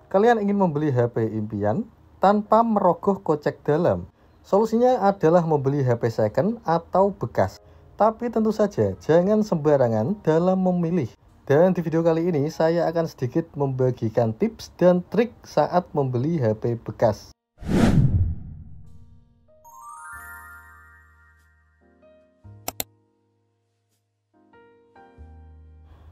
Kalian ingin membeli HP impian tanpa merogoh kocek dalam. Solusinya adalah membeli HP second atau bekas. Tapi tentu saja jangan sembarangan dalam memilih. Dan di video kali ini saya akan sedikit membagikan tips dan trik saat membeli HP bekas.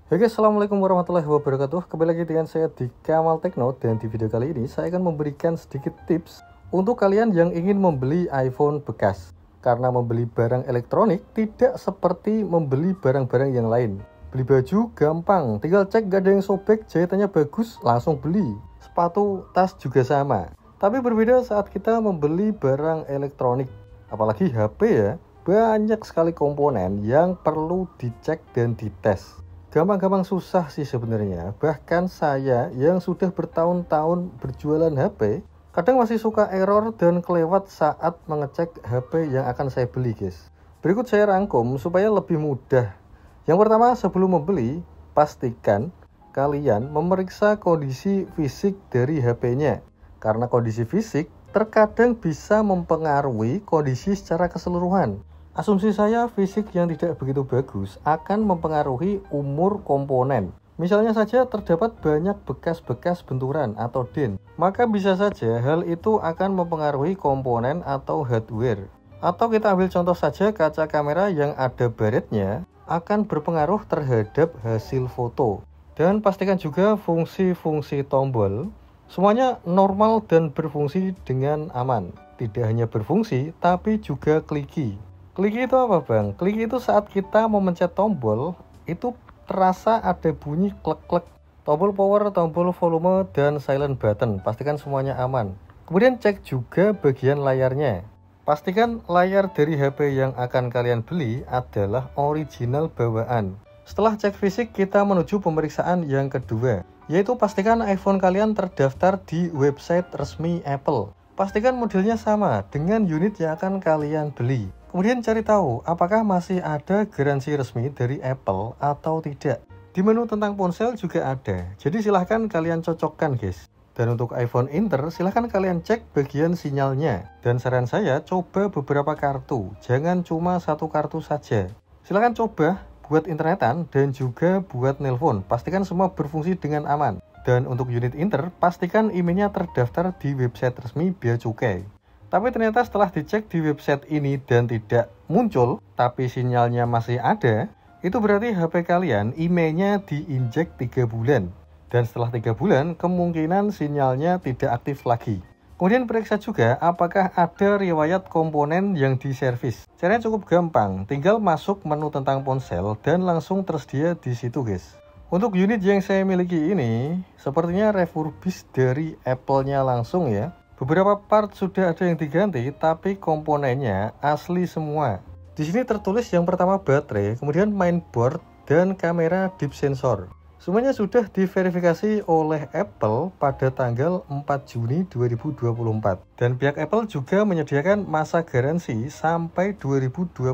Oke, assalamualaikum warahmatullahi wabarakatuh. Kembali lagi dengan saya di Kamal Tekno, dan di video kali ini saya akan memberikan sedikit tips untuk kalian yang ingin membeli iPhone bekas. Karena membeli barang elektronik tidak seperti membeli barang-barang yang lain. Beli baju gampang, tinggal cek gak ada yang sobek, jahitannya bagus, langsung beli. Sepatu, tas juga sama. Tapi berbeda saat kita membeli barang elektronik, apalagi HP ya. Banyak sekali komponen yang perlu dicek dan dites. Gampang-gampang susah sih sebenarnya. Bahkan saya yang sudah bertahun-tahun berjualan HP, kadang masih suka error dan kelewat saat mengecek HP yang akan saya beli, guys. Berikut saya rangkum supaya lebih mudah. Yang pertama, sebelum membeli, pastikan kalian memeriksa kondisi fisik dari HP-nya. Karena kondisi fisik terkadang bisa mempengaruhi kondisi secara keseluruhan. Asumsi saya, fisik yang tidak begitu bagus akan mempengaruhi umur komponen. Misalnya saja terdapat banyak bekas-bekas benturan atau dent, maka bisa saja hal itu akan mempengaruhi komponen atau hardware. Atau kita ambil contoh saja, kaca kamera yang ada baretnya akan berpengaruh terhadap hasil foto. Dan pastikan juga fungsi-fungsi tombol semuanya normal dan berfungsi dengan aman. Tidak hanya berfungsi, tapi juga kliki. Kliki itu apa, Bang? Kliki itu saat kita memencet tombol, itu terasa ada bunyi klek-klek. Tombol power, tombol volume, dan silent button. Pastikan semuanya aman. Kemudian cek juga bagian layarnya. Pastikan layar dari HP yang akan kalian beli adalah original bawaan. Setelah cek fisik, kita menuju pemeriksaan yang kedua, yaitu pastikan iPhone kalian terdaftar di website resmi Apple. Pastikan modelnya sama dengan unit yang akan kalian beli. Kemudian cari tahu apakah masih ada garansi resmi dari Apple atau tidak. Di menu tentang ponsel juga ada. Jadi silahkan kalian cocokkan, guys. Dan untuk iPhone Inter, silahkan kalian cek bagian sinyalnya. Dan saran saya, coba beberapa kartu. Jangan cuma satu kartu saja. Silahkan coba buat internetan dan juga buat nelpon. Pastikan semua berfungsi dengan aman. Dan untuk unit Inter, pastikan emailnya terdaftar di website resmi Bea Cukai. Tapi ternyata setelah dicek di website ini dan tidak muncul, tapi sinyalnya masih ada, itu berarti HP kalian emailnya diinjek 3 bulan. Dan setelah 3 bulan, kemungkinan sinyalnya tidak aktif lagi. Kemudian periksa juga apakah ada riwayat komponen yang diservis. Caranya cukup gampang, tinggal masuk menu tentang ponsel dan langsung tersedia di situ, guys. Untuk unit yang saya miliki ini, sepertinya refurbish dari Apple-nya langsung ya. Beberapa part sudah ada yang diganti, tapi komponennya asli semua. Di sini tertulis yang pertama baterai, kemudian mainboard, dan kamera deep sensor. Semuanya sudah diverifikasi oleh Apple pada tanggal 4 Juni 2024. Dan pihak Apple juga menyediakan masa garansi sampai 2025.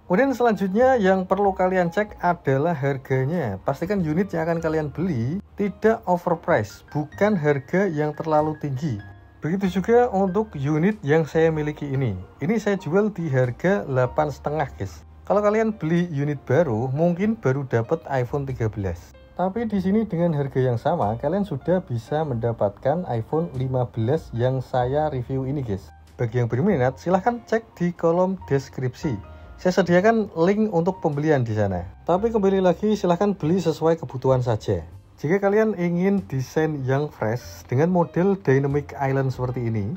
Kemudian selanjutnya yang perlu kalian cek adalah harganya. Pastikan unit yang akan kalian beli tidak overpriced, bukan harga yang terlalu tinggi. Begitu juga untuk unit yang saya miliki ini. Ini saya jual di harga 8,5, guys. Kalau kalian beli unit baru, mungkin baru dapat iPhone 13. Tapi di sini dengan harga yang sama, kalian sudah bisa mendapatkan iPhone 15 yang saya review ini, guys. Bagi yang berminat, silahkan cek di kolom deskripsi. Saya sediakan link untuk pembelian di sana. Tapi kembali lagi, silahkan beli sesuai kebutuhan saja. Jika kalian ingin desain yang fresh dengan model Dynamic Island seperti ini,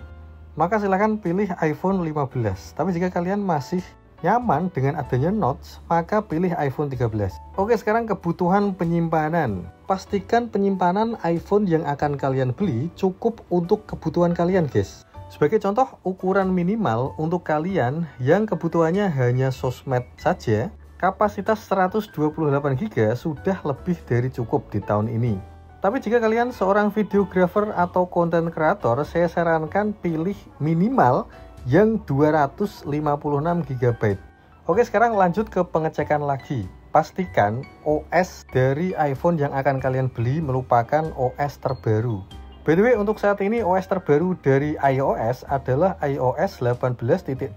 maka silahkan pilih iPhone 15. Tapi jika kalian masih nyaman dengan adanya notch, maka pilih iPhone 13. Oke, sekarang kebutuhan penyimpanan. Pastikan penyimpanan iPhone yang akan kalian beli cukup untuk kebutuhan kalian, guys. Sebagai contoh, ukuran minimal untuk kalian yang kebutuhannya hanya sosmed saja, kapasitas 128 GB sudah lebih dari cukup di tahun ini. Tapi jika kalian seorang videographer atau konten kreator, saya sarankan pilih minimal yang 256 GB. Oke, sekarang lanjut ke pengecekan lagi. Pastikan OS dari iPhone yang akan kalian beli merupakan OS terbaru. By the way, untuk saat ini OS terbaru dari iOS adalah iOS 18.2.1.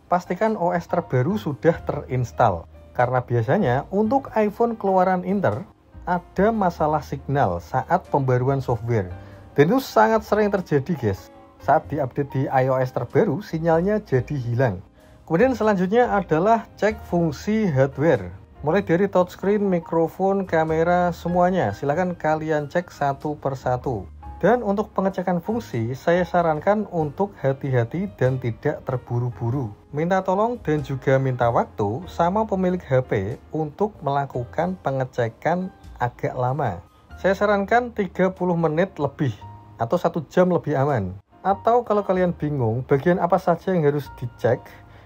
Pastikan OS terbaru sudah terinstal, karena biasanya untuk iPhone keluaran Inter ada masalah signal saat pembaruan software. Dan itu sangat sering terjadi guys. Saat diupdate di iOS terbaru, sinyalnya jadi hilang. Kemudian selanjutnya adalah cek fungsi hardware. Mulai dari touchscreen, mikrofon, kamera, semuanya silahkan kalian cek satu persatu. Dan untuk pengecekan fungsi, saya sarankan untuk hati-hati dan tidak terburu-buru. Minta tolong dan juga minta waktu sama pemilik HP untuk melakukan pengecekan agak lama. Saya sarankan 30 menit lebih atau 1 jam lebih aman. Atau kalau kalian bingung bagian apa saja yang harus dicek,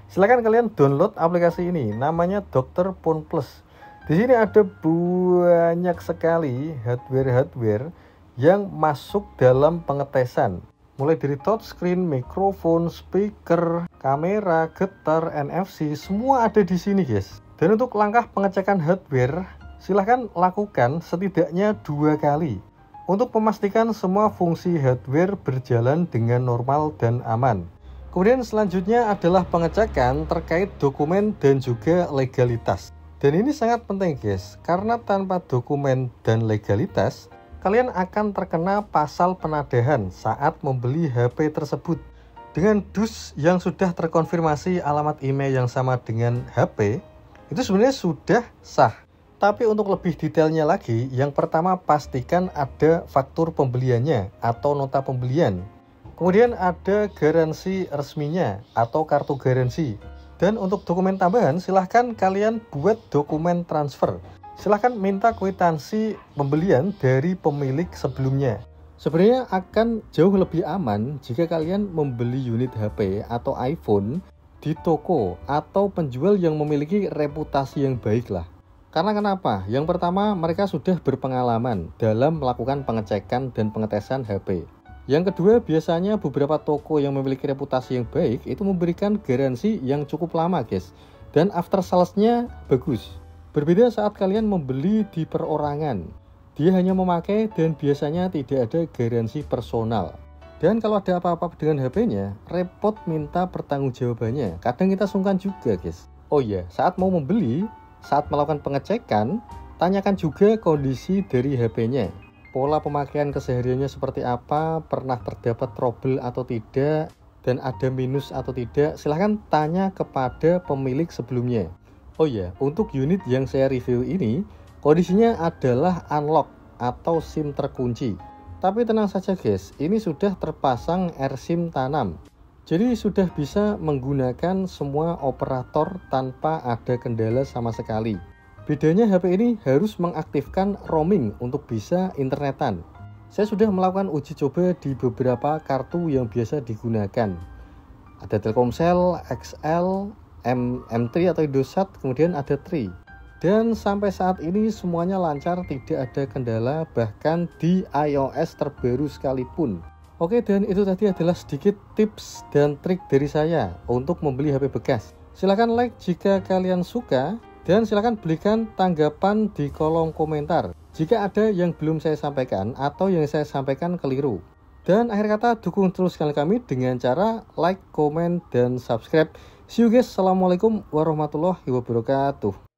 silakan kalian download aplikasi ini, namanya Dr. Phone Plus. Di sini ada banyak sekali hardware yang masuk dalam pengetesan. Mulai dari touchscreen, mikrofon, speaker, kamera, getar, NFC, semua ada di sini guys. Dan untuk langkah pengecekan hardware, silahkan lakukan setidaknya 2 kali untuk memastikan semua fungsi hardware berjalan dengan normal dan aman. Kemudian selanjutnya adalah pengecekan terkait dokumen dan juga legalitas. Dan ini sangat penting guys, karena tanpa dokumen dan legalitas, kalian akan terkena pasal penadahan saat membeli HP tersebut. Dengan dus yang sudah terkonfirmasi alamat email yang sama dengan HP, itu sebenarnya sudah sah. Tapi untuk lebih detailnya lagi, yang pertama pastikan ada faktur pembeliannya atau nota pembelian. Kemudian ada garansi resminya atau kartu garansi. Dan untuk dokumen tambahan, silahkan kalian buat dokumen transfer. Silahkan minta kwitansi pembelian dari pemilik sebelumnya. Sebenarnya akan jauh lebih aman jika kalian membeli unit HP atau iPhone di toko atau penjual yang memiliki reputasi yang baik lah. Karena kenapa? Yang pertama, mereka sudah berpengalaman dalam melakukan pengecekan dan pengetesan HP. Yang kedua, biasanya beberapa toko yang memiliki reputasi yang baik itu memberikan garansi yang cukup lama guys. Dan after sales-nya bagus. Berbeda saat kalian membeli di perorangan. Dia hanya memakai dan biasanya tidak ada garansi personal. Dan kalau ada apa-apa dengan HP-nya, repot minta pertanggungjawabannya. Kadang kita sungkan juga guys. Oh iya, saat mau membeli, saat melakukan pengecekan, tanyakan juga kondisi dari HP-nya. Pola pemakaian kesehariannya seperti apa, pernah terdapat trouble atau tidak, dan ada minus atau tidak, silahkan tanya kepada pemilik sebelumnya. Oh iya, untuk unit yang saya review ini, kondisinya adalah unlock atau SIM terkunci. Tapi tenang saja guys, ini sudah terpasang eSIM tanam. Jadi sudah bisa menggunakan semua operator tanpa ada kendala sama sekali. Bedanya HP ini harus mengaktifkan roaming untuk bisa internetan. Saya sudah melakukan uji coba di beberapa kartu yang biasa digunakan. Ada Telkomsel, XL, M3 atau Indosat, kemudian ada Tri. Dan sampai saat ini semuanya lancar, tidak ada kendala, bahkan di iOS terbaru sekalipun. Oke, dan itu tadi adalah sedikit tips dan trik dari saya untuk membeli HP bekas. Silahkan like jika kalian suka. Dan silakan berikan tanggapan di kolom komentar jika ada yang belum saya sampaikan atau yang saya sampaikan keliru. Dan akhir kata, dukung terus channel kami dengan cara like, komen, dan subscribe. See you guys. Assalamualaikum warahmatullahi wabarakatuh.